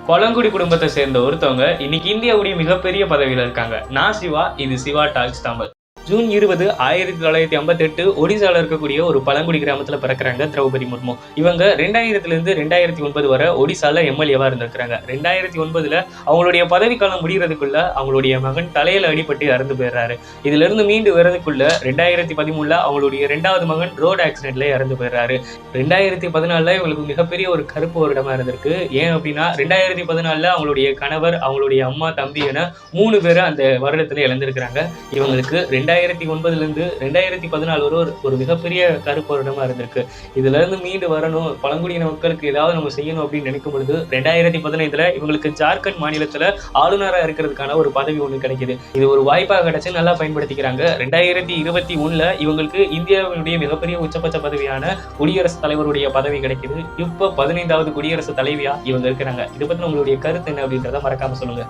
பழங்குடி குடும்பத்தை சேர்ந்த ஒருத்தவங்க இன்னைக்கு இந்தியாவுடைய மிகப்பெரிய பதவியில இருக்காங்க. நான் சிவா, இது சிவா டாக்ஸ் தமிழ். ஜூன் 20, 1958 ஒடிசால இருக்கக்கூடிய ஒரு பழங்குடி கிராமத்துல பிறக்கிறாங்க திரௌபதி முர்மு. இவங்க 2000 2009 வரை ஒடிசால எம்எல்ஏவா இருந்திருக்கிறாங்க. 2009 அவங்களுடைய பதவிக்காலம் முடிகிறதுக்குள்ள அவங்களுடைய மகன் தலையில அடிபட்டு இறந்து போயிடுறாரு. இதுல இருந்து மீண்டு வர்றதுக்குள்ள 2013 அவங்களுடைய 2வது மகன் ரோடு ஆக்சிடென்ட்ல இறந்து போயிடுறாரு. 2014 இவங்களுக்கு மிகப்பெரிய ஒரு கருப்பு வருடமா இருந்திருக்கு. ஏன் அப்படின்னா 2014 அவங்களுடைய கணவர், அவங்களுடைய அம்மா, தம்பி என 3 பேரை அந்த வருடத்துல இழந்திருக்கிறாங்க. இவங்களுக்கு 2009 2014 வரை ஒரு மிகப்பெரிய கருப்பு வருடமா இருந்திருக்கு. இதுல இருந்து மீண்டு வரணும், பழங்குடியின மக்களுக்கு ஏதாவது நம்ம செய்யணும் அப்படின்னு நினைக்கும் பொழுது 2015 இவங்களுக்கு ஜார்க்கண்ட் மாநிலத்துல ஆளுநரா இருக்கிறதுக்கான ஒரு பதவி ஒண்ணு கிடைக்குது. இது ஒரு வாய்ப்பாக கிடைச்சு நல்லா பயன்படுத்திக்கிறாங்க. 2021 இவங்களுக்கு இந்தியாவுடைய மிகப்பெரிய உச்சபட்ச பதவியான குடியரசுத் தலைவருடைய பதவி கிடைக்குது. இப்ப 15வது குடியரசுத் தலைவியா இவங்க இருக்கிறாங்க. இதை பத்தி உங்களுடைய கருத்து என்ன அப்படின்றத மறக்காம சொல்லுங்க.